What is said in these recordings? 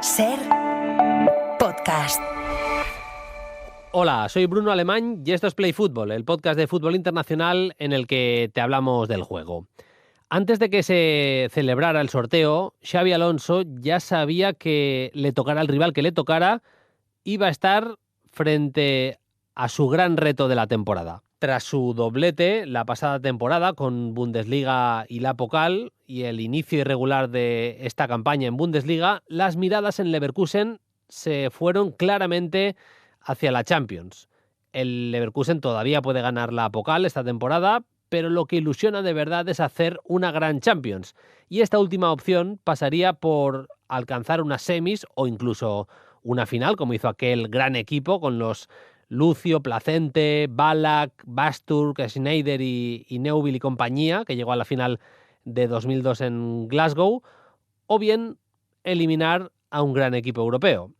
SER Podcast. Hola, soy Bruno Alemán y esto es Play Fútbol, el podcast de fútbol internacional en el que te hablamos del juego. Antes de que se celebrara el sorteo, Xabi Alonso ya sabía que le tocara al rival que le tocara, iba a estar frente a su gran reto de la temporada. Tras su doblete la pasada temporada con Bundesliga y la Pokal y el inicio irregular de esta campaña en Bundesliga, las miradas en Leverkusen se fueron claramente hacia la Champions. El Leverkusen todavía puede ganar la Pokal esta temporada, pero lo que ilusiona de verdad es hacer una gran Champions. Y esta última opción pasaría por alcanzar unas semis o incluso una final, como hizo aquel gran equipo con los Lucio, Placente, Ballack, Basturk, Schneider y Neuville y compañía, que llegó a la final de 2002 en Glasgow, o bien eliminar a un gran equipo europeo.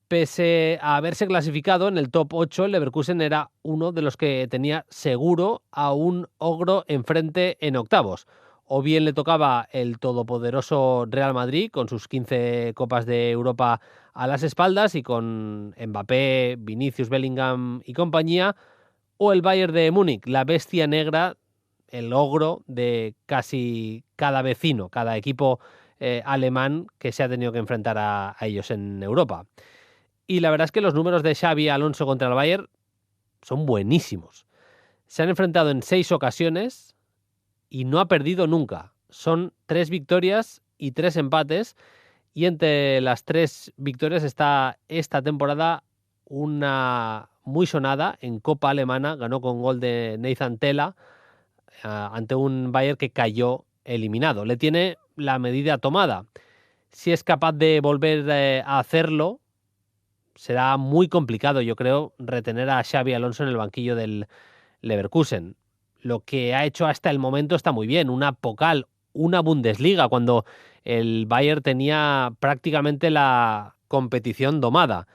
Pese a haberse clasificado en el top 8, el Leverkusen era uno de los que tenía seguro a un ogro enfrente en octavos. O bien le tocaba el todopoderoso Real Madrid con sus 15 Copas de Europa a las espaldas y con Mbappé, Vinicius, Bellingham y compañía, o el Bayern de Múnich, la bestia negra, el ogro de casi cada vecino, cada equipo alemán que se ha tenido que enfrentar a ellos en Europa. Y la verdad es que los números de Xabi Alonso contra el Bayern son buenísimos. Se han enfrentado en 6 ocasiones y no ha perdido nunca. Son 3 victorias y 3 empates. Y entre las 3 victorias está esta temporada una muy sonada en Copa Alemana. Ganó con gol de Nathan Tella ante un Bayern que cayó eliminado. Le tiene la medida tomada. Si es capaz de volver a hacerlo, será muy complicado, yo creo, retener a Xabi Alonso en el banquillo del Leverkusen. Lo que ha hecho hasta el momento está muy bien. Una Pokal, una Bundesliga, cuando el Bayern tenía prácticamente la competición domada.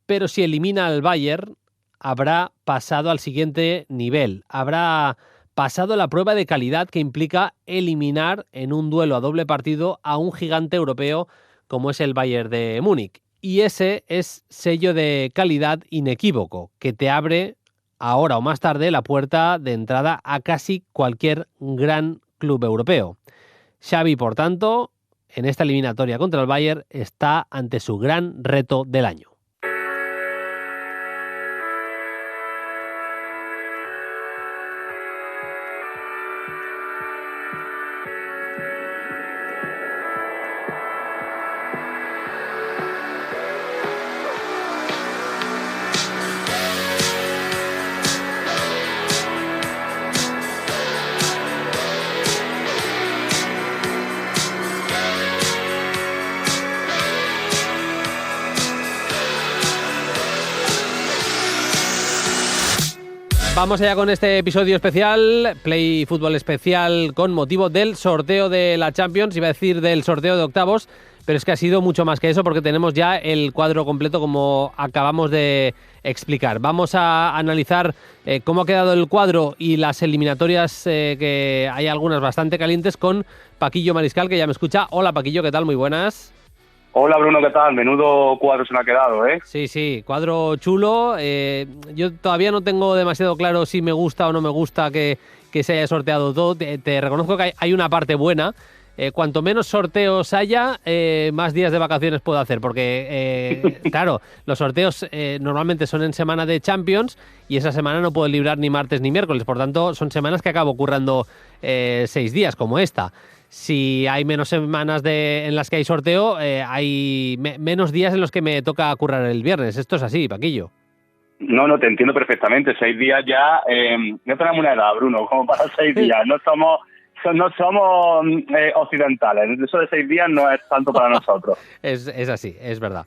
Pero si elimina al Bayern, habrá pasado al siguiente nivel. Habrá pasado la prueba de calidad que implica eliminar en un duelo a doble partido a un gigante europeo como es el Bayern de Múnich. Y ese es sello de calidad inequívoco, que te abre ahora o más tarde la puerta de entrada a casi cualquier gran club europeo. Xavi, por tanto, en esta eliminatoria contra el Bayern, está ante su gran reto del año. Vamos allá con este episodio especial, Play Fútbol especial con motivo del sorteo de la Champions, iba a decir del sorteo de octavos, pero es que ha sido mucho más que eso porque tenemos ya el cuadro completo como acabamos de explicar. Vamos a analizar cómo ha quedado el cuadro y las eliminatorias, que hay algunas bastante calientes, con Paquillo Mariscal, que ya me escucha. Hola Paquillo, ¿qué tal? Muy buenas. Hola Bruno, ¿qué tal? Menudo cuadro se me ha quedado, ¿eh? Sí, cuadro chulo. Yo todavía no tengo demasiado claro si me gusta o no me gusta que se haya sorteado todo. Te reconozco que hay una parte buena. Cuanto menos sorteos haya, más días de vacaciones puedo hacer, porque, claro, los sorteos normalmente son en semana de Champions y esa semana no puedo librar ni martes ni miércoles. Por tanto, son semanas que acabo currando 6 días, como esta. Si hay menos semanas en las que hay sorteo, hay menos días en los que me toca currar el viernes. Esto es así, Paquillo. No, te entiendo perfectamente. 6 días ya, no tenemos una edad, Bruno, como para 6 días. No somos occidentales. Eso de 6 días no es tanto para nosotros. Es así, es verdad.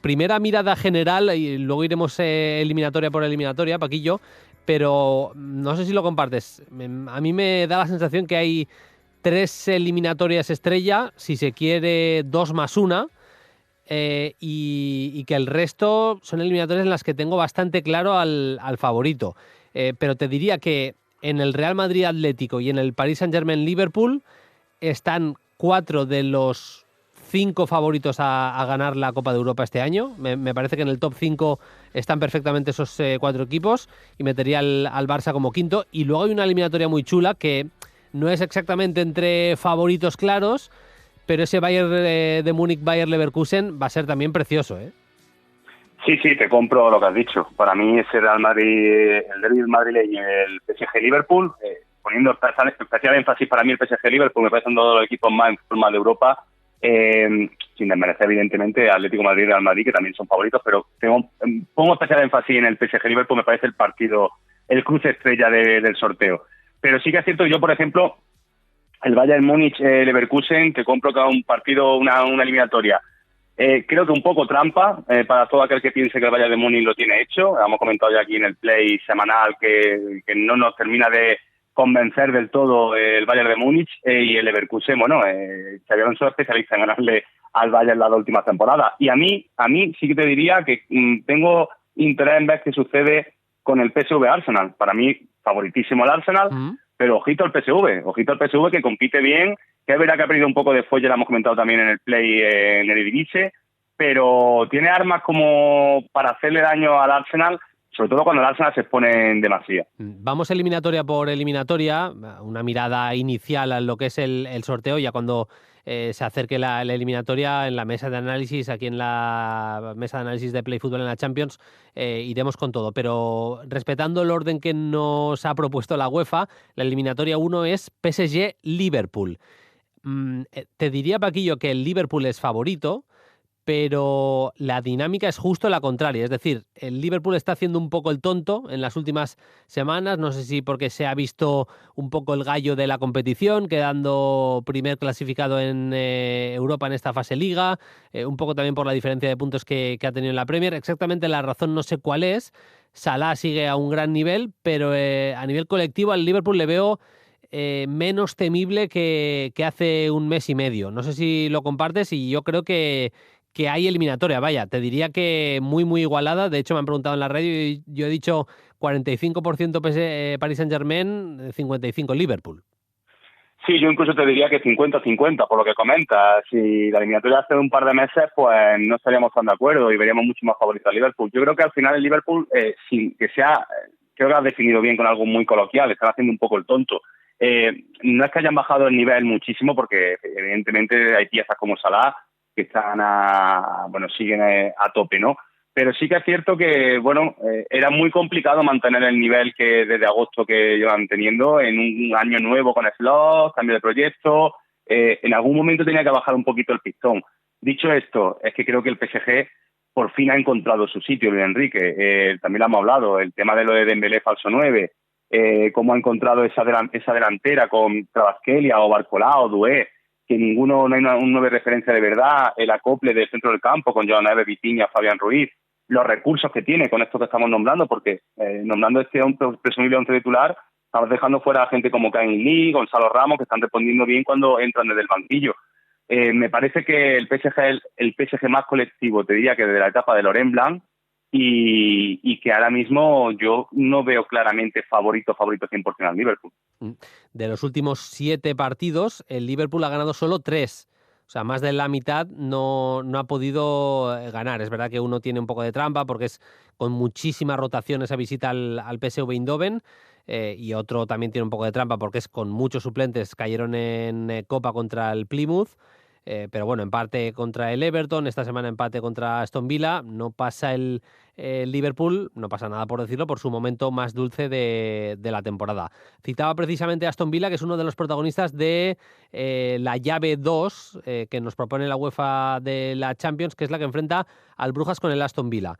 Primera mirada general, y luego iremos eliminatoria por eliminatoria, Paquillo, pero no sé si lo compartes. A mí me da la sensación que hay 3 eliminatorias estrella, si se quiere 2 más 1, y que el resto son eliminatorias en las que tengo bastante claro al favorito. Pero te diría que en el Real Madrid Atlético y en el Paris Saint-Germain Liverpool están 4 de los 5 favoritos a ganar la Copa de Europa este año. Me parece que en el top 5 están perfectamente esos 4 equipos y metería al Barça como quinto. Y luego hay una eliminatoria muy chula que no es exactamente entre favoritos claros, pero ese Bayern de Múnich, Bayer Leverkusen va a ser también precioso, ¿eh? Sí, te compro lo que has dicho. Para mí ese Real Madrid, el derbi madrileño y el PSG-Liverpool, poniendo especial énfasis para mí el PSG-Liverpool, me parecen todos los equipos más en forma de Europa, sin desmerecer evidentemente Atlético Madrid y Real Madrid, que también son favoritos, pero pongo especial énfasis en el PSG-Liverpool, me parece el partido, el cruce estrella del sorteo. Pero sí que es cierto que yo, por ejemplo, el Bayern Múnich-Leverkusen, que compro cada un partido, una eliminatoria, creo que un poco trampa para todo aquel que piense que el Bayern de Múnich lo tiene hecho. Hemos comentado ya aquí en el play semanal que no nos termina de convencer del todo el Bayern de Múnich y el Leverkusen. Bueno, Xabi Alonso es especialista en ganarle al Bayern las últimas temporadas. Y a mí sí que te diría que tengo interés en ver qué sucede con el PSV Arsenal. Para mí, favoritísimo el Arsenal, pero ojito al PSV que compite bien, que es verdad que ha perdido un poco de fuelle, lo hemos comentado también en el play en el Eredivisie, pero tiene armas como para hacerle daño al Arsenal, sobre todo cuando el Arsenal se expone en demasía. Vamos eliminatoria por eliminatoria, una mirada inicial a lo que es el sorteo, ya cuando se acerque la eliminatoria en la mesa de análisis, aquí en la mesa de análisis de Play Fútbol en la Champions, iremos con todo. Pero respetando el orden que nos ha propuesto la UEFA, la eliminatoria 1 es PSG-Liverpool. Te diría, Paquillo, que el Liverpool es favorito, pero la dinámica es justo la contraria. Es decir, el Liverpool está haciendo un poco el tonto en las últimas semanas. No sé si porque se ha visto un poco el gallo de la competición, quedando primer clasificado en Europa en esta fase liga. Un poco también por la diferencia de puntos que ha tenido en la Premier. Exactamente la razón no sé cuál es. Salah sigue a un gran nivel, pero a nivel colectivo al Liverpool le veo menos temible que hace un mes y medio. No sé si lo compartes y yo creo que hay eliminatoria. Vaya, te diría que muy, muy igualada. De hecho, me han preguntado en la radio y yo he dicho 45% Paris Saint-Germain, 55% Liverpool. Sí, yo incluso te diría que 50-50, por lo que comentas. Si la eliminatoria hace un par de meses, pues no estaríamos tan de acuerdo y veríamos mucho más favorito al Liverpool. Yo creo que al final el Liverpool, sin que sea, creo que has definido bien con algo muy coloquial, están haciendo un poco el tonto. No es que hayan bajado el nivel muchísimo, porque evidentemente hay piezas como Salah que están siguen a tope, ¿no? Pero sí que es cierto que, era muy complicado mantener el nivel que desde agosto que llevan teniendo en un año nuevo con slots, cambio de proyecto. En algún momento tenía que bajar un poquito el pistón. Dicho esto, es que creo que el PSG por fin ha encontrado su sitio, Luis Enrique. También lo hemos hablado, el tema de lo de Dembélé falso 9, cómo ha encontrado esa delantera con Kvaratskhelia o Barcola o Doué, que no hay un 9 referencia de verdad, el acople del centro del campo con Joao Neves, Vitinha, Fabián Ruiz, los recursos que tiene con esto que estamos nombrando, porque nombrando este presumible 11 titular, estamos dejando fuera a gente como Kane Lee, Gonzalo Ramos, que están respondiendo bien cuando entran desde el banquillo. Me parece que el PSG es el PSG más colectivo, te diría que desde la etapa de Laurent Blanc, y que ahora mismo yo no veo claramente favorito 100% al Liverpool. De los últimos 7 partidos, el Liverpool ha ganado solo 3. O sea, más de la mitad no ha podido ganar. Es verdad que uno tiene un poco de trampa porque es con muchísima rotación esa visita al PSV Eindhoven, y otro también tiene un poco de trampa porque es con muchos suplentes. Cayeron en Copa contra el Plymouth. Pero bueno, empate contra el Everton, esta semana empate contra Aston Villa. No pasa el Liverpool, no pasa nada por decirlo, por su momento más dulce de la temporada. Citaba precisamente a Aston Villa, que es uno de los protagonistas de la llave 2 que nos propone la UEFA de la Champions, que es la que enfrenta al Brujas con el Aston Villa.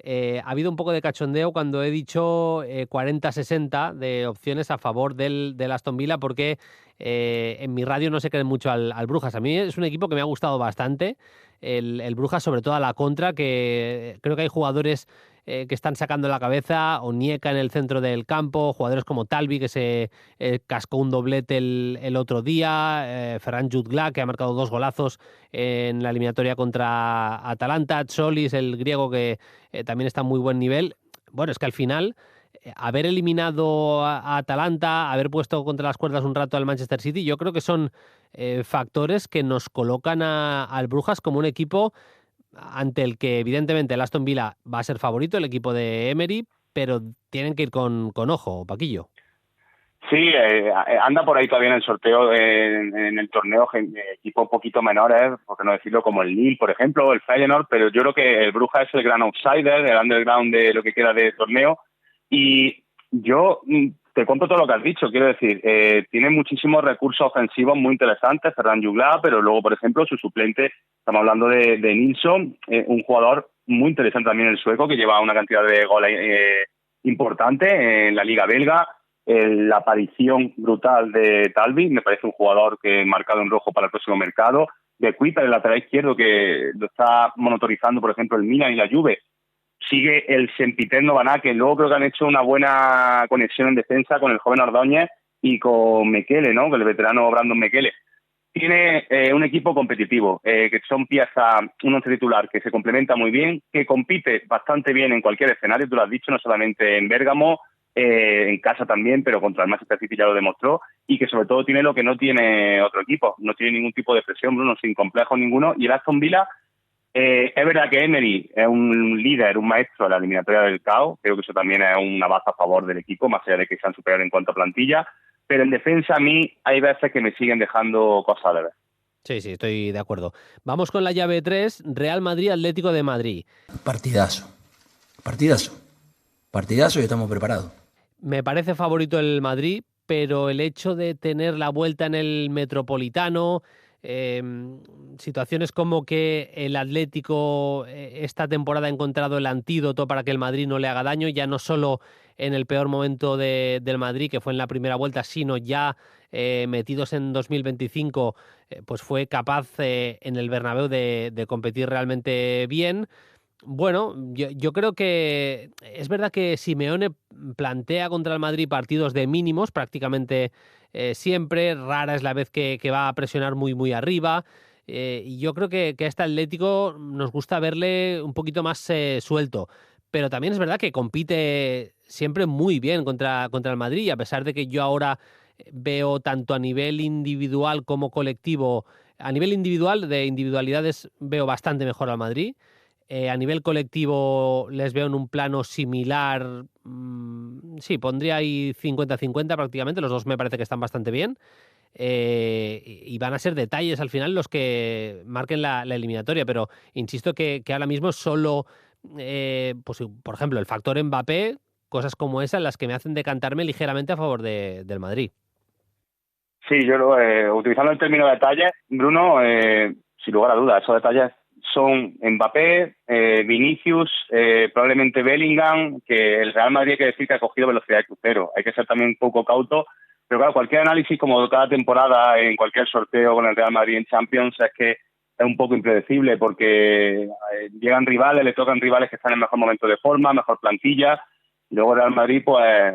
Ha habido un poco de cachondeo cuando he dicho 40-60 de opciones a favor del Aston Villa, porque en mi radio no se creen mucho al Brujas. A mí es un equipo que me ha gustado bastante, el Brujas, sobre todo a la contra, que creo que hay jugadores que están sacando la cabeza. Onyeka en el centro del campo, jugadores como Talbi, que se cascó un doblete el otro día, Ferran Jutgla, que ha marcado 2 golazos en la eliminatoria contra Atalanta, Tsolis, el griego, que también está a muy buen nivel. Bueno, es que al final haber eliminado a Atalanta, haber puesto contra las cuerdas un rato al Manchester City, yo creo que son factores que nos colocan al Brujas como un equipo ante el que evidentemente el Aston Villa va a ser favorito, el equipo de Emery, pero tienen que ir con ojo, Paquillo. Sí, anda por ahí todavía en el sorteo, en el torneo, equipos un poquito menores, por qué no decirlo, como el Lille, por ejemplo, o el Feyenoord, pero yo creo que el Brujas es el gran outsider, el underground de lo que queda de torneo, y yo te cuento todo lo que has dicho, quiero decir, tiene muchísimos recursos ofensivos muy interesantes, Ferran Juglar, pero luego, por ejemplo, su suplente, estamos hablando de Nilsson, un jugador muy interesante también el sueco, que lleva una cantidad de goles importante en la Liga Belga. La aparición brutal de Talvi, me parece un jugador que marcado en rojo para el próximo mercado. De Cuita, el lateral izquierdo, que lo está monitorizando, por ejemplo, el Milan y la Juve. Sigue el sempiterno Baná, que luego creo que han hecho una buena conexión en defensa con el joven Ordóñez y con Mekele, ¿no? Con el veterano Brandon Mekele. Tiene un equipo competitivo, que son piezas, un once titular que se complementa muy bien, que compite bastante bien en cualquier escenario, tú lo has dicho, no solamente en Bérgamo, en casa también, pero contra el Manchester City ya lo demostró, y que sobre todo tiene lo que no tiene otro equipo, no tiene ningún tipo de presión, Bruno, sin complejo ninguno, y el Aston Villa, es verdad que Emery es un líder, un maestro de la eliminatoria del caos, creo que eso también es una baza a favor del equipo, más allá de que sean superiores en cuanto a plantilla, pero en defensa a mí hay veces que me siguen dejando cosas de ver. Sí, estoy de acuerdo. Vamos con la llave 3, Real Madrid-Atlético de Madrid. Partidazo y estamos preparados. Me parece favorito el Madrid, pero el hecho de tener la vuelta en el Metropolitano, situaciones como que el Atlético esta temporada ha encontrado el antídoto para que el Madrid no le haga daño, ya no solo en el peor momento del Madrid, que fue en la primera vuelta, sino ya metidos en 2025, pues fue capaz en el Bernabéu de competir realmente bien. Bueno, yo creo que es verdad que Simeone plantea contra el Madrid partidos de mínimos prácticamente siempre. Rara es la vez que va a presionar muy arriba. Y yo creo que a este Atlético nos gusta verle un poquito más suelto. Pero también es verdad que compite siempre muy bien contra el Madrid. Y a pesar de que yo ahora veo tanto a nivel individual como colectivo, a nivel individual, de individualidades, veo bastante mejor al Madrid. A nivel colectivo les veo en un plano similar. Sí, pondría ahí 50-50 prácticamente. Los dos me parece que están bastante bien. Y van a ser detalles al final los que marquen la eliminatoria. Pero insisto que ahora mismo solo, pues, por ejemplo, el factor Mbappé, cosas como esas, las que me hacen decantarme ligeramente a favor del Madrid. Sí, yo utilizando el término detalles, Bruno, sin lugar a dudas, esos detalles son Mbappé, Vinicius, probablemente Bellingham, que el Real Madrid hay que decir que ha cogido velocidad de crucero. Hay que ser también un poco cauto, pero claro, cualquier análisis, como cada temporada en cualquier sorteo con el Real Madrid en Champions, es que es un poco impredecible porque llegan rivales, le tocan rivales que están en mejor momento de forma, mejor plantilla, y luego el Real Madrid pues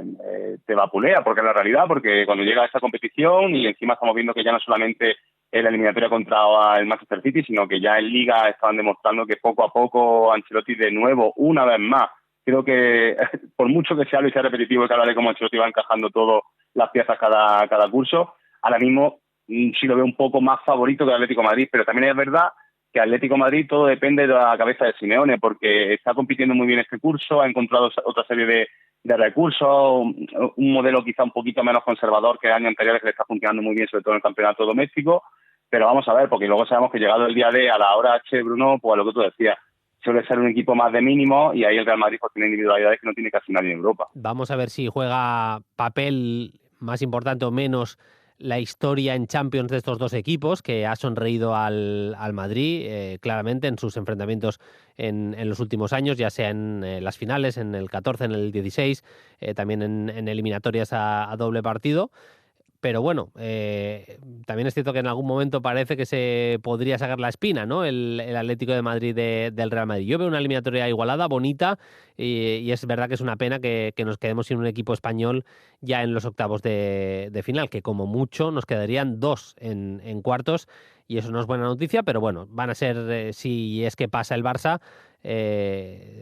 te vapulea, porque es la realidad, porque cuando llega a esta competición y encima estamos viendo que ya no solamente en la eliminatoria contra el Manchester City, sino que ya en Liga estaban demostrando que poco a poco Ancelotti de nuevo, una vez más, creo que por mucho que se hable y sea repetitivo y que habla de cómo Ancelotti va encajando todas las piezas cada curso, ahora mismo sí lo veo un poco más favorito que el Atlético de Madrid, pero también es verdad que Atlético de Madrid todo depende de la cabeza de Simeone, porque está compitiendo muy bien este curso, ha encontrado otra serie de recursos, un modelo quizá un poquito menos conservador que años anteriores que le está funcionando muy bien, sobre todo en el campeonato doméstico, pero vamos a ver, porque luego sabemos que llegado el día D a la hora H, Bruno, pues lo que tú decías, suele ser un equipo más de mínimo y ahí el Real Madrid pues tiene individualidades que no tiene casi nadie en Europa. Vamos a ver si juega papel más importante o menos la historia en Champions de estos dos equipos, que ha sonreído al Madrid claramente en sus enfrentamientos en los últimos años, ya sea en las finales, en el 14, en el 16, también en eliminatorias a doble partido. Pero bueno, también es cierto que en algún momento parece que se podría sacar la espina, ¿no? El Atlético de Madrid del Real Madrid. Yo veo una eliminatoria igualada, bonita, y es verdad que es una pena que nos quedemos sin un equipo español ya en los octavos de final, que como mucho nos quedarían dos en cuartos, y eso no es buena noticia, pero bueno, van a ser, si es que pasa el Barça,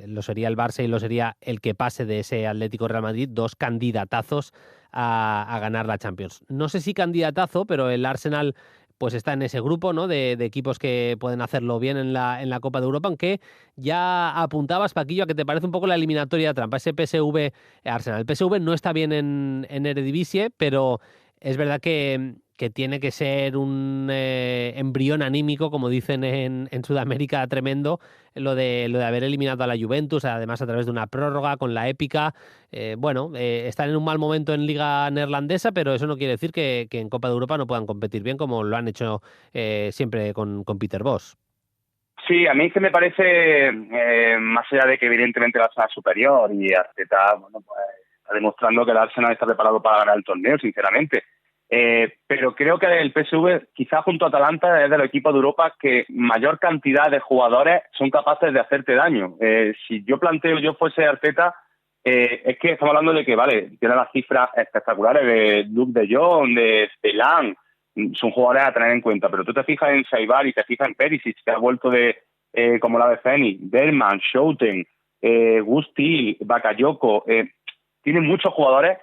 lo sería el Barça y lo sería el que pase de ese Atlético Real Madrid, 2 candidatazos a ganar la Champions. No sé si candidatazo, pero el Arsenal pues está en ese grupo, ¿no? De equipos que pueden hacerlo bien en la Copa de Europa, aunque ya apuntabas, Paquillo, a que te parece un poco la eliminatoria trampa, ese PSV Arsenal. El PSV no está bien en Eredivisie, pero es verdad que tiene que ser un embrión anímico, como dicen en Sudamérica, tremendo, lo de haber eliminado a la Juventus, además a través de una prórroga con la épica. Están en un mal momento en Liga Neerlandesa, pero eso no quiere decir que en Copa de Europa no puedan competir bien, como lo han hecho siempre con Peter Bosz. Sí, a mí es que me parece, más allá de que evidentemente el Arsenal es superior y Arteta, bueno, pues está demostrando que el Arsenal está preparado para ganar el torneo, sinceramente. Pero creo que el PSV, quizás junto a Atalanta, es de los equipos de Europa que mayor cantidad de jugadores son capaces de hacerte daño. Si yo fuese Arteta, es que estamos hablando de que, vale, tiene las cifras espectaculares de Luke de Jong, de Celan, son jugadores a tener en cuenta, pero tú te fijas en Saibar y te fijas en Perisic, que ha vuelto como la de Feni, Berman, Schouten, Gustil, Bakayoko, tienen muchos jugadores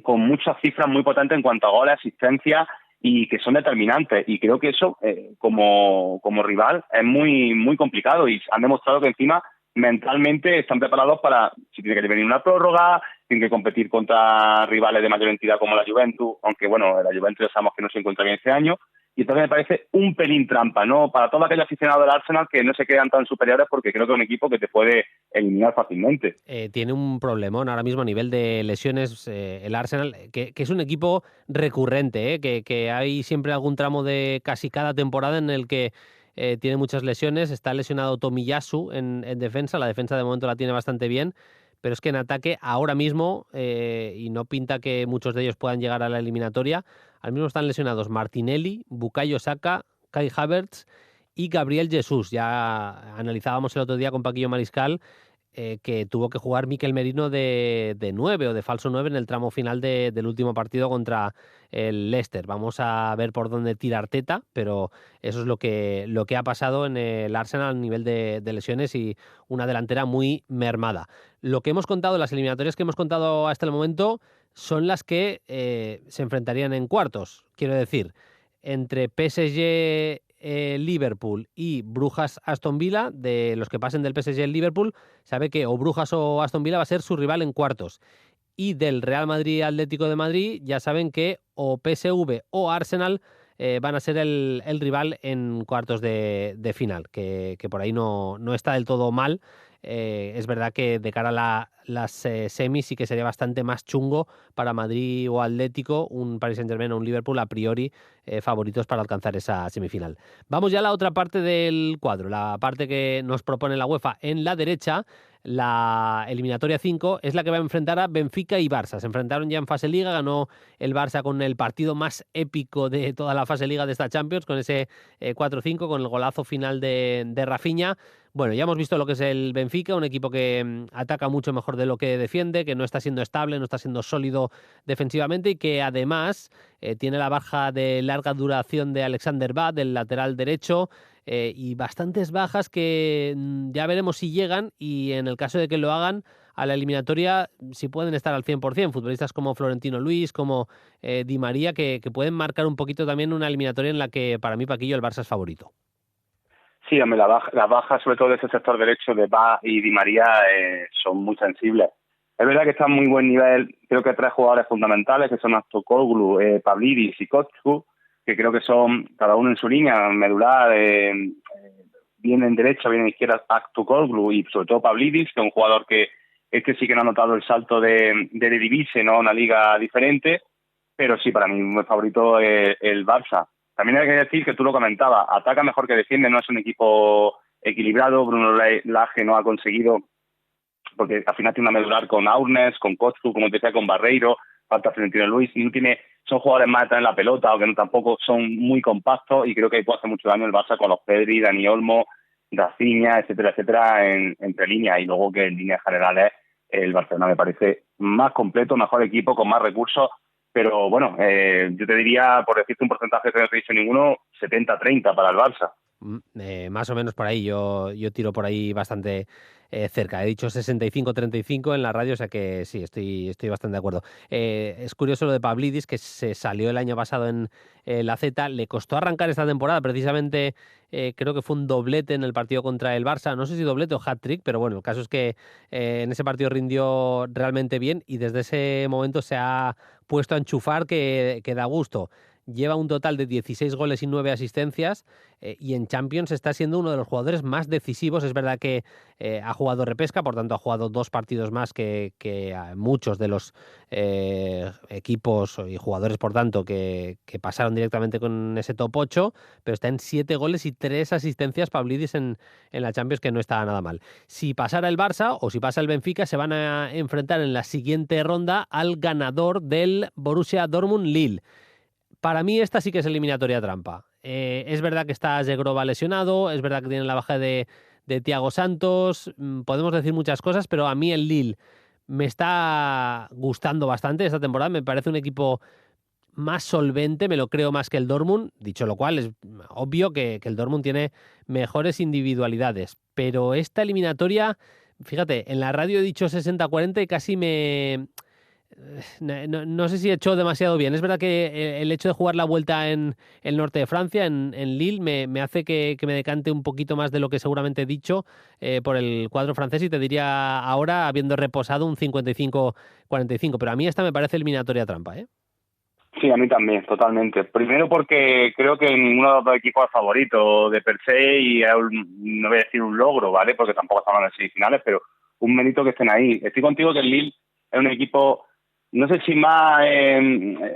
con muchas cifras muy potentes en cuanto a goles, asistencia y que son determinantes. Y creo que eso, como rival, es muy, muy complicado y han demostrado que encima mentalmente están preparados para, si tiene que venir una prórroga, tienen que competir contra rivales de mayor entidad como la Juventus, aunque bueno, la Juventus ya sabemos que no se encuentra bien este año, y entonces me parece un pelín trampa, ¿no? Para todo aquel aficionado del Arsenal que no se crean tan superiores, porque creo que es un equipo que te puede eliminar fácilmente. Tiene un problemón ahora mismo a nivel de lesiones el Arsenal, que es un equipo recurrente, que hay siempre algún tramo de casi cada temporada en el que tiene muchas lesiones. Está lesionado Tomiyasu en defensa, la defensa de momento la tiene bastante bien, pero es que en ataque ahora mismo, y no pinta que muchos de ellos puedan llegar a la eliminatoria, al mismo están lesionados Martinelli, Bukayo Saka, Kai Havertz y Gabriel Jesús. Ya analizábamos el otro día con Paquillo Mariscal que tuvo que jugar Mikel Merino de 9 o de falso 9 en el tramo final del último partido contra el Leicester. Vamos a ver por dónde tira Arteta, pero eso es lo que ha pasado en el Arsenal a nivel de lesiones y una delantera muy mermada. Lo que hemos contado, las eliminatorias que hemos contado hasta el momento, son las que se enfrentarían en cuartos. Quiero decir, entre PSG Liverpool y Brujas Aston Villa, de los que pasen del PSG al Liverpool, sabe que o Brujas o Aston Villa va a ser su rival en cuartos. Y del Real Madrid Atlético de Madrid ya saben que o PSV o Arsenal van a ser el rival en cuartos de final, que por ahí no está del todo mal. Es verdad que de cara a las semis sí que sería bastante más chungo para Madrid o Atlético, un Paris Saint-Germain o un Liverpool a priori favoritos para alcanzar esa semifinal. Vamos ya a la otra parte del cuadro, la parte que nos propone la UEFA. En la derecha, la eliminatoria 5 es la que va a enfrentar a Benfica y Barça. Se enfrentaron ya en fase Liga, ganó el Barça con el partido más épico de toda la fase Liga de esta Champions, con ese 4-5, con el golazo final de Rafinha. Bueno, ya hemos visto lo que es el Benfica, un equipo que ataca mucho mejor de lo que defiende, que no está siendo estable, no está siendo sólido defensivamente y que además tiene la baja de larga duración de Alexander Bad, del lateral derecho, y bastantes bajas que ya veremos si llegan y en el caso de que lo hagan a la eliminatoria si pueden estar al 100%, futbolistas como Florentino Luis, como Di María, que pueden marcar un poquito también una eliminatoria en la que para mí, Paquillo, el Barça es favorito. Sí, hombre, las bajas, sobre todo de ese sector derecho de Ba y Di María, son muy sensibles. Es verdad que está en muy buen nivel, creo que 3 jugadores fundamentales, que son Aztocoglu, Pavlidis y Koscielny, que creo que son, cada uno en su línea, medular, bien en derecha, bien en izquierda, Aztocoglu y sobre todo Pavlidis, que es un jugador que sí que no ha notado el salto de Eredivisie, ¿no? Una liga diferente, pero sí, para mí mi favorito es el Barça. También hay que decir que tú lo comentabas, ataca mejor que defiende, no es un equipo equilibrado. Bruno Lage no ha conseguido, porque al final tiene una medular con Aurnes, con Koscielny, como te decía, con Barreiro, falta Florentino Luis, y no tiene, son jugadores más de tener la pelota, o que no, tampoco son muy compactos, y creo que ahí puede hacer mucho daño el Barça con los Pedri, Dani Olmo, Rafinha, etcétera, entre líneas, y luego que en líneas generales el Barcelona me parece más completo, mejor equipo, con más recursos, Pero bueno, yo te diría, por decirte un porcentaje que no te he dicho ninguno, 70-30 para el Barça. Más o menos por ahí, yo tiro por ahí bastante cerca. He dicho 65-35 en la radio, o sea que sí, estoy bastante de acuerdo. Es curioso lo de Pavlidis, que se salió el año pasado en la Z. Le costó arrancar esta temporada, precisamente creo que fue un doblete en el partido contra el Barça. No sé si doblete o hat-trick, pero bueno, el caso es que en ese partido rindió realmente bien y desde ese momento se ha puesto a enchufar que da gusto. Lleva un total de 16 goles y 9 asistencias y en Champions está siendo uno de los jugadores más decisivos. Es verdad que ha jugado repesca, por tanto ha jugado 2 partidos más que muchos de los equipos y jugadores, por tanto, que pasaron directamente con ese top 8, pero está en 7 goles y 3 asistencias Pavlidis en la Champions, que no está nada mal. Si pasara el Barça o si pasa el Benfica, se van a enfrentar en la siguiente ronda al ganador del Borussia Dortmund-Lille. Para mí esta sí que es eliminatoria trampa. Es verdad que está Zegrova lesionado, es verdad que tiene la baja de Thiago Santos, podemos decir muchas cosas, pero a mí el Lille me está gustando bastante esta temporada, me parece un equipo más solvente, me lo creo más que el Dortmund, dicho lo cual es obvio que el Dortmund tiene mejores individualidades, pero esta eliminatoria, fíjate, en la radio he dicho 60-40 y casi no sé si he hecho demasiado bien. Es verdad que el hecho de jugar la vuelta en el norte de Francia, en Lille, me hace que me decante un poquito más de lo que seguramente he dicho por el cuadro francés y te diría ahora, habiendo reposado, un 55-45. Pero a mí esta me parece eliminatoria trampa, ¿eh? Sí, a mí también, totalmente. Primero porque creo que ninguno de los dos equipos es favorito de per se y es no voy a decir un logro, ¿vale? Porque tampoco estamos en semifinales, pero un mérito que estén ahí. Estoy contigo que el Lille es un equipo, no sé si más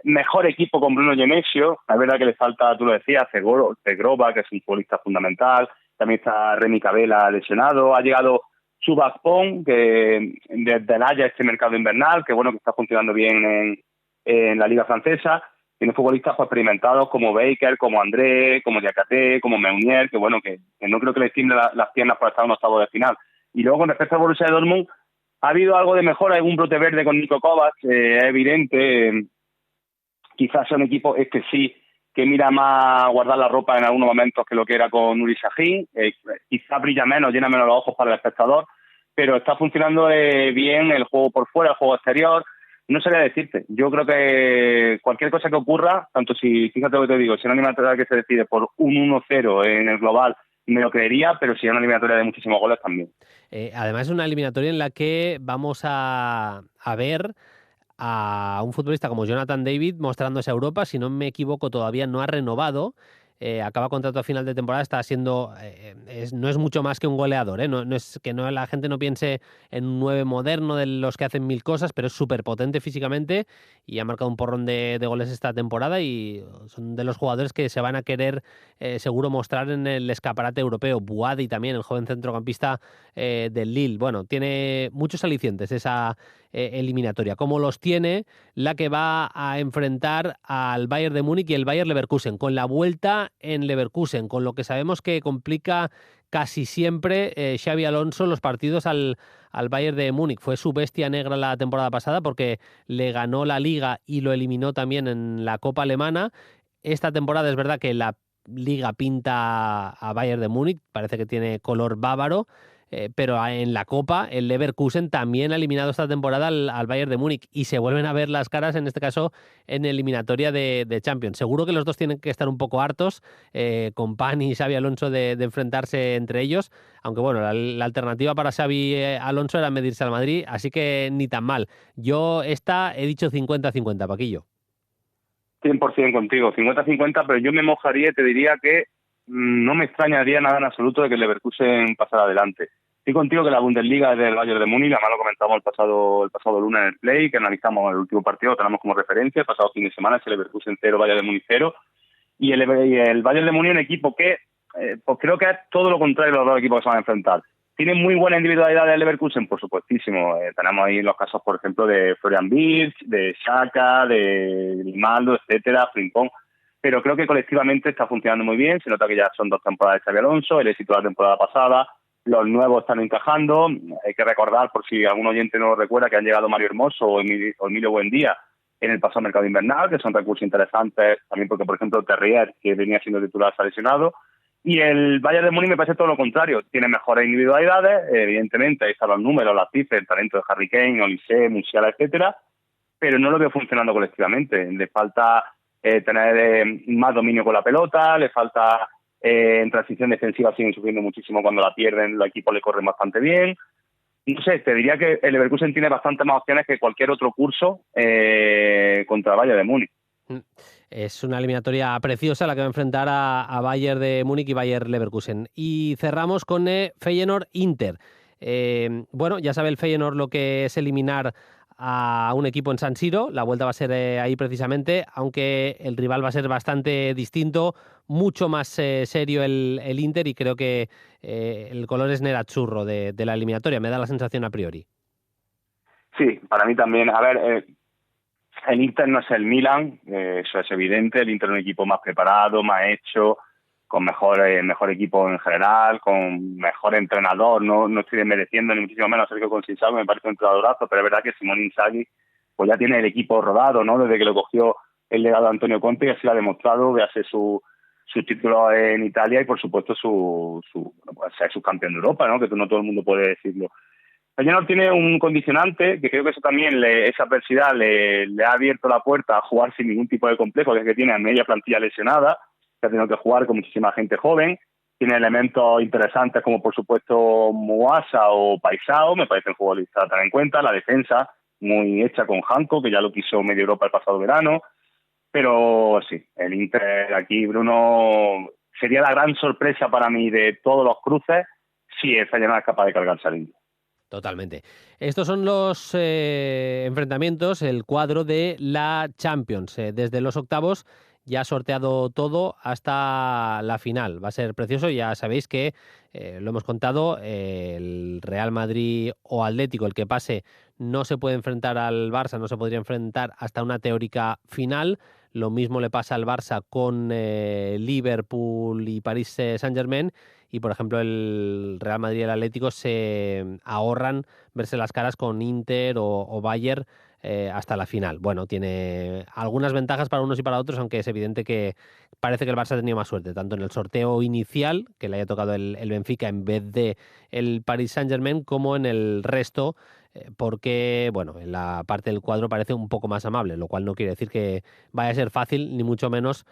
mejor equipo con Bruno Genesio. Es verdad que le falta, tú lo decías, Zegrova, que es un futbolista fundamental. También está Remy Cabela lesionado. Ha llegado Subak Pong, que desde el Haya este mercado invernal, que bueno, que está funcionando bien en la liga francesa. Tiene futbolistas experimentados como Baker, como André, como Diakate, como Meunier, que bueno, que no creo que les tiemble las piernas para estar en un octavo de final. Y luego con respecto al Borussia Dortmund, ha habido algo de mejora, hay un brote verde con Niko Kovac, es evidente. Quizás sea un equipo sí que mira más guardar la ropa en algunos momentos que lo que era con Uri Sahin. Quizás brilla menos, llena menos los ojos para el espectador, pero está funcionando bien el juego por fuera, el juego exterior. No sabría decirte. Yo creo que cualquier cosa que ocurra, tanto si, fíjate lo que te digo, si una eliminatoria que se decide por un 1-0 en el global, me lo creería, pero si es una eliminatoria de muchísimos goles también. Además es una eliminatoria en la que vamos a ver a un futbolista como Jonathan David mostrándose a Europa. Si no me equivoco, todavía no ha renovado. Acaba contrato a final de temporada, está siendo no es mucho más que un goleador, ¿eh? No es que la gente no piense en un 9 moderno de los que hacen 1000 cosas, pero es súper potente físicamente y ha marcado un porrón de goles esta temporada y son de los jugadores que se van a querer seguro mostrar en el escaparate europeo. Buadi también, el joven centrocampista del Lille. Bueno, tiene muchos alicientes esa eliminatoria, como los tiene la que va a enfrentar al Bayern de Múnich y el Bayer Leverkusen, con la vuelta en Leverkusen, con lo que sabemos que complica casi siempre Xabi Alonso los partidos al Bayern de Múnich. Fue su bestia negra la temporada pasada porque le ganó la Liga y lo eliminó también en la Copa Alemana. Esta temporada es verdad que la Liga pinta a Bayern de Múnich, parece que tiene color bávaro, pero en la Copa el Leverkusen también ha eliminado esta temporada al Bayern de Múnich y se vuelven a ver las caras, en este caso en eliminatoria de Champions. Seguro que los dos tienen que estar un poco hartos, con Pani y Xabi Alonso de enfrentarse entre ellos, aunque bueno, la alternativa para Xabi Alonso era medirse al Madrid, así que ni tan mal. Yo he dicho 50-50, Paquillo. 100% contigo, 50-50, pero yo me mojaría y te diría que no me extrañaría nada en absoluto de que el Leverkusen pasara adelante. Estoy contigo que la Bundesliga es del Bayern de Múnich, además lo comentamos el pasado lunes en el Play, que analizamos el último partido, lo tenemos como referencia, el pasado fin de semana es el Leverkusen 0, Bayern de Múnich 0, y el Bayern de Múnich es un equipo que, pues creo que es todo lo contrario de los dos equipos que se van a enfrentar. Tiene muy buena individualidad el Leverkusen, por supuestísimo. Tenemos ahí los casos, por ejemplo, de Florian Wirtz, de Xhaka, de Grimaldo, etcétera, Frimpong. Pero creo que colectivamente está funcionando muy bien. Se nota que ya son 2 temporadas de Xabi Alonso, el éxito de la temporada pasada, los nuevos están encajando. Hay que recordar, por si algún oyente no lo recuerda, que han llegado Mario Hermoso o Emilio Buendía en el pasado mercado invernal, que son recursos interesantes, también porque, por ejemplo, Terrier, que venía siendo titular, se ha lesionado. Y el Bayern de Múnich me parece todo lo contrario. Tiene mejores individualidades, evidentemente, ahí están los números, las cifras, el talento de Harry Kane, Olise, Musiala, etcétera, pero no lo veo funcionando colectivamente. Le falta tener más dominio con la pelota, le falta en transición defensiva, siguen sufriendo muchísimo cuando la pierden, los equipos le corren bastante bien. No sé, te diría que el Leverkusen tiene bastantes más opciones que cualquier otro curso contra el Bayern de Múnich. Es una eliminatoria preciosa la que va a enfrentar a Bayern de Múnich y Bayern Leverkusen. Y cerramos con Feyenoord-Inter. Bueno, ya sabe el Feyenoord lo que es eliminar a un equipo en San Siro. La vuelta va a ser ahí precisamente, aunque el rival va a ser bastante distinto, mucho más serio el Inter, y creo que el color es nerazzurro de la eliminatoria. Me da la sensación a priori. Sí, para mí también. A ver, el Inter no es el Milan, eso es evidente. El Inter es un equipo más preparado, más hecho, con mejor equipo en general, con mejor entrenador. No estoy desmereciendo ni muchísimo menos a Sergio Conceição, me parece un entrenadorazo, pero es verdad que Simone Inzaghi pues ya tiene el equipo rodado, ¿no? Desde que lo cogió el legado de Antonio Conte, y así lo ha demostrado, véase su título en Italia y por supuesto ser subcampeón de Europa, ¿no? Que no todo el mundo puede decirlo. Feyenoord tiene un condicionante que creo que eso también, esa adversidad le ha abierto la puerta a jugar sin ningún tipo de complejo, que es que tiene a media plantilla lesionada, que ha tenido que jugar con muchísima gente joven. Tiene elementos interesantes como por supuesto Muasa o Paisao, me parecen futbolistas a tener en cuenta. La defensa muy hecha con Janko, que ya lo quiso media Europa el pasado verano. Pero sí, el Inter aquí, Bruno, sería la gran sorpresa para mí de todos los cruces si el Feyenoord es capaz de cargarse al Inter. Totalmente. Estos son los enfrentamientos, el cuadro de la Champions. Desde los octavos ya ha sorteado todo hasta la final. Va a ser precioso. Ya sabéis que, lo hemos contado, el Real Madrid o Atlético, el que pase, no se puede enfrentar al Barça, no se podría enfrentar hasta una teórica final. Lo mismo le pasa al Barça con Liverpool y París Saint-Germain. Y, por ejemplo, el Real Madrid y el Atlético se ahorran verse las caras con Inter o Bayern hasta la final. Bueno, tiene algunas ventajas para unos y para otros, aunque es evidente que parece que el Barça ha tenido más suerte, tanto en el sorteo inicial, que le haya tocado el Benfica en vez de el Paris Saint-Germain, como en el resto, porque, bueno, en la parte del cuadro parece un poco más amable, lo cual no quiere decir que vaya a ser fácil, ni mucho menos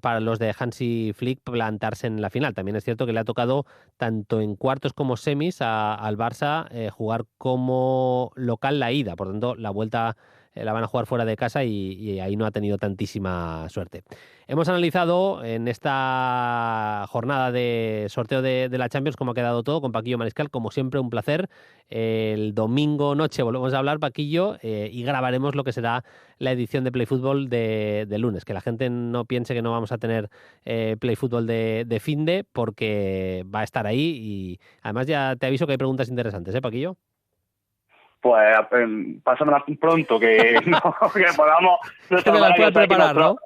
para los de Hansi Flick plantarse en la final. También es cierto que le ha tocado tanto en cuartos como semis al Barça jugar como local la ida, por tanto la vuelta la van a jugar fuera de casa y ahí no ha tenido tantísima suerte. Hemos analizado en esta jornada de sorteo de la Champions cómo ha quedado todo con Paquillo Mariscal, como siempre un placer. El domingo noche volvemos a hablar, Paquillo, y grabaremos lo que será la edición de Play Fútbol de lunes. Que la gente no piense que no vamos a tener Play Fútbol de finde, porque va a estar ahí, y además ya te aviso que hay preguntas interesantes, Paquillo. Pues pasando más pronto que podamos que me las puedas preparar, ¿no?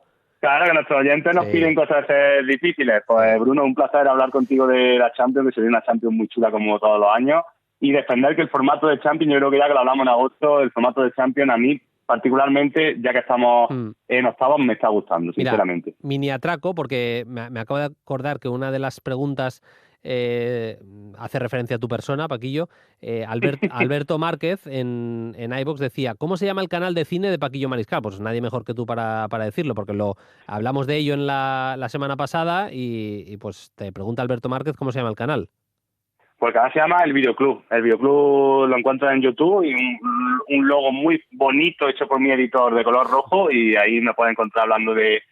Claro, que nuestros oyentes nos piden cosas difíciles. Pues Bruno, un placer hablar contigo de la Champions, que sería una Champions muy chula como todos los años, y defender que el formato de Champions, yo creo que ya que lo hablamos en agosto, el formato de Champions a mí particularmente, ya que estamos en octavos, me está gustando, sinceramente. Mira, mini atraco, porque me acabo de acordar que una de las preguntas hace referencia a tu persona, Paquillo. Alberto Márquez en iVoox decía: ¿cómo se llama el canal de cine de Paquillo Mariscal? Pues nadie mejor que tú para decirlo, porque hablamos de ello en la semana pasada, y pues te pregunta Alberto Márquez cómo se llama el canal. Pues el canal se llama El Videoclub. El Videoclub lo encuentras en YouTube, y un logo muy bonito hecho por mi editor de color rojo, y ahí me pueden encontrar hablando de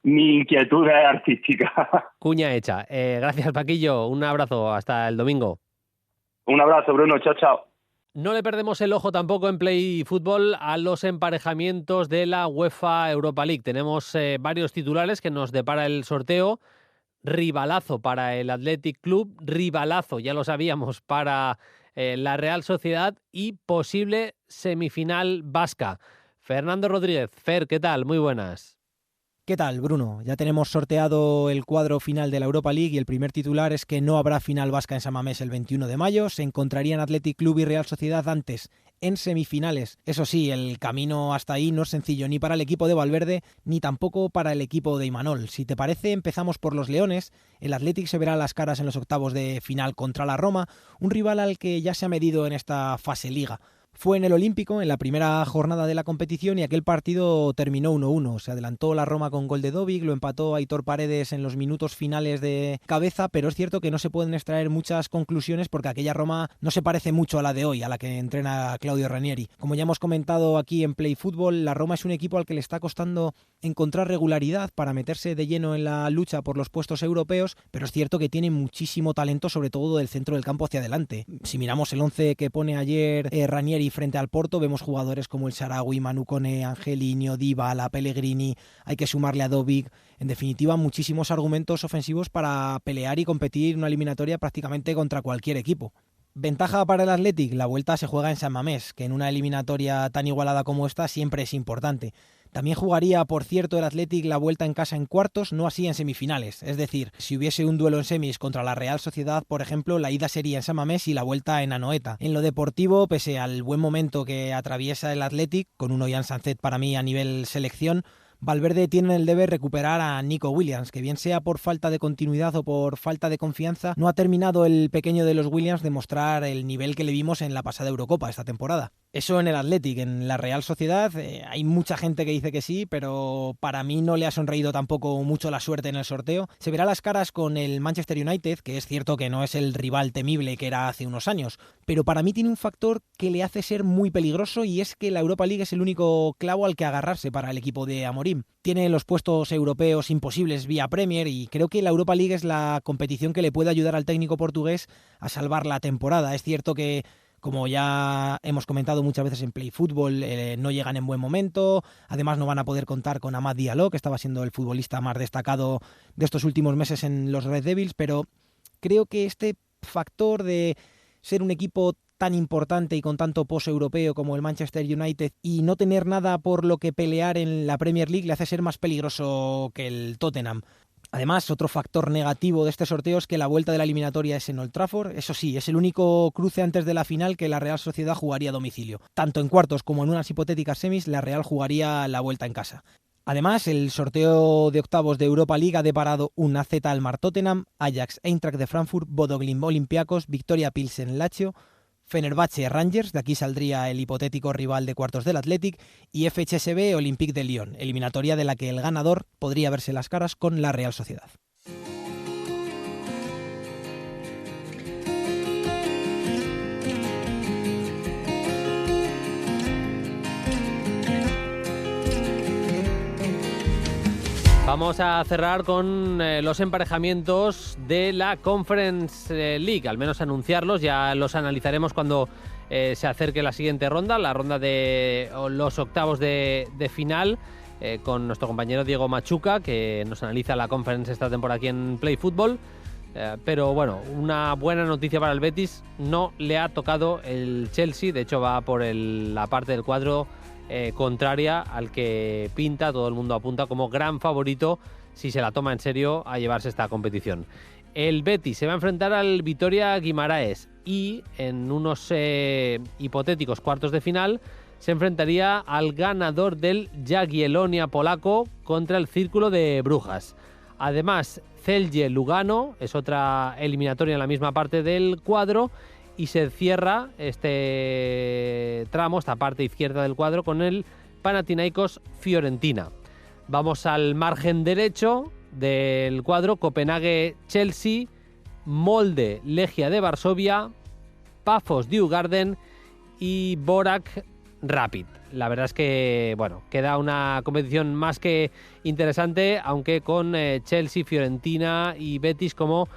mi inquietud artística. Cuña hecha. Gracias, Paquillo. Un abrazo. Hasta el domingo. Un abrazo, Bruno. Chao, chao. No le perdemos el ojo tampoco en Play Fútbol a los emparejamientos de la UEFA Europa League. Tenemos varios titulares que nos depara el sorteo. Rivalazo para el Athletic Club, rivalazo, ya lo sabíamos, para la Real Sociedad, y posible semifinal vasca. Fernando Rodríguez, Fer, ¿qué tal? Muy buenas. ¿Qué tal, Bruno? Ya tenemos sorteado el cuadro final de la Europa League y el primer titular es que no habrá final vasca en San Mamés el 21 de mayo. Se encontrarían Athletic Club y Real Sociedad antes en semifinales. Eso sí, el camino hasta ahí no es sencillo ni para el equipo de Valverde ni tampoco para el equipo de Imanol. Si te parece, empezamos por los Leones. El Athletic se verá las caras en los octavos de final contra la Roma, un rival al que ya se ha medido en esta fase Liga. Fue en el Olímpico, en la primera jornada de la competición, y aquel partido terminó 1-1. Se adelantó la Roma con gol de Dovic, lo empató Aitor Paredes en los minutos finales de cabeza, pero es cierto que no se pueden extraer muchas conclusiones porque aquella Roma no se parece mucho a la de hoy, a la que entrena Claudio Ranieri. Como ya hemos comentado aquí en Play Fútbol, la Roma es un equipo al que le está costando encontrar regularidad para meterse de lleno en la lucha por los puestos europeos, pero es cierto que tiene muchísimo talento, sobre todo del centro del campo hacia adelante. Si miramos el 11 que pone ayer Ranieri frente al Porto, vemos jugadores como el Shaarawy, Manu Koné, Angelino, Dybala, Pellegrini, hay que sumarle a Dovic. En definitiva, muchísimos argumentos ofensivos para pelear y competir una eliminatoria prácticamente contra cualquier equipo. Ventaja para el Athletic, la vuelta se juega en San Mamés, que en una eliminatoria tan igualada como esta siempre es importante. También jugaría, por cierto, el Athletic la vuelta en casa en cuartos, no así en semifinales. Es decir, si hubiese un duelo en semis contra la Real Sociedad, por ejemplo, la ida sería en San Mamés y la vuelta en Anoeta. En lo deportivo, pese al buen momento que atraviesa el Athletic, con un Ollán Sancet para mí a nivel selección, Valverde tiene el deber recuperar a Nico Williams, que bien sea por falta de continuidad o por falta de confianza, no ha terminado el pequeño de los Williams de mostrar el nivel que le vimos en la pasada Eurocopa esta temporada. Eso en el Athletic. En la Real Sociedad hay mucha gente que dice que sí, pero para mí no le ha sonreído tampoco mucho la suerte en el sorteo. Se verá las caras con el Manchester United, que es cierto que no es el rival temible que era hace unos años, pero para mí tiene un factor que le hace ser muy peligroso, y es que la Europa League es el único clavo al que agarrarse para el equipo de Amorim. Tiene los puestos europeos imposibles vía Premier, y creo que la Europa League es la competición que le puede ayudar al técnico portugués a salvar la temporada. Es cierto que, como ya hemos comentado muchas veces en Play Fútbol, no llegan en buen momento. Además no van a poder contar con Amad Diallo, que estaba siendo el futbolista más destacado de estos últimos meses en los Red Devils, pero creo que este factor de ser un equipo tan importante y con tanto pozo europeo como el Manchester United y no tener nada por lo que pelear en la Premier League le hace ser más peligroso que el Tottenham. Además, otro factor negativo de este sorteo es que la vuelta de la eliminatoria es en Old Trafford. Eso sí, es el único cruce antes de la final que la Real Sociedad jugaría a domicilio. Tanto en cuartos como en unas hipotéticas semis, la Real jugaría la vuelta en casa. Además, el sorteo de octavos de Europa League ha deparado un AZ Alkmaar Tottenham, Ajax Eintracht de Frankfurt, Bodo Glimt Olympiacos, Victoria Pilsen Lazio, Fenerbahce Rangers, de aquí saldría el hipotético rival de cuartos del Athletic, y FHSB Olympique de Lyon, eliminatoria de la que el ganador podría verse las caras con la Real Sociedad. Vamos a cerrar con los emparejamientos de la Conference League, al menos anunciarlos, ya los analizaremos cuando se acerque la siguiente ronda, la ronda de los octavos de final, con nuestro compañero Diego Machuca, que nos analiza la Conference esta temporada aquí en Play Fútbol. Pero bueno, una buena noticia para el Betis, no le ha tocado el Chelsea, de hecho va por la parte del cuadro contraria al que pinta, todo el mundo apunta como gran favorito, si se la toma en serio, a llevarse esta competición. El Betis se va a enfrentar al Vitoria Guimaraes y en unos hipotéticos cuartos de final se enfrentaría al ganador del Jagiellonia polaco contra el Círculo de Brujas. Además, Celje Lugano es otra eliminatoria en la misma parte del cuadro. Y se cierra este tramo, esta parte izquierda del cuadro, con el Panathinaikos Fiorentina. Vamos al margen derecho del cuadro: Copenhague-Chelsea, Molde Legia de Varsovia, Pafos Djurgården y Borac Rapid. La verdad es que, bueno, queda una competición más que interesante, aunque con Chelsea, Fiorentina y Betis como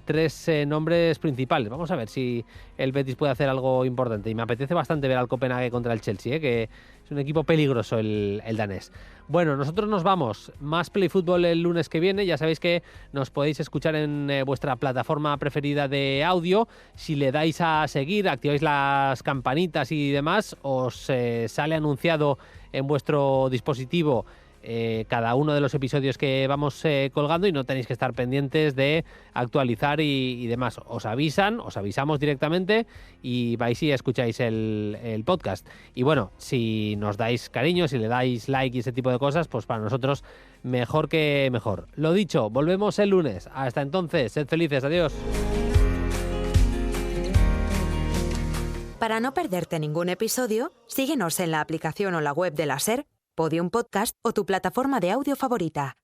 tres nombres principales. Vamos a ver si el Betis puede hacer algo importante. Y me apetece bastante ver al Copenhague contra el Chelsea, que es un equipo peligroso el danés. Bueno, nosotros nos vamos. Más Play Fútbol el lunes que viene. Ya sabéis que nos podéis escuchar en vuestra plataforma preferida de audio. Si le dais a seguir, activáis las campanitas y demás, os sale anunciado en vuestro dispositivo cada uno de los episodios que vamos colgando y no tenéis que estar pendientes de actualizar y demás. Os avisamos directamente y vais y escucháis el podcast. Y bueno, si nos dais cariño, si le dais like y ese tipo de cosas, pues para nosotros mejor que mejor. Lo dicho, volvemos el lunes. Hasta entonces, sed felices. Adiós. Para no perderte ningún episodio, síguenos en la aplicación o la web de la SER, Podium Podcast o tu plataforma de audio favorita.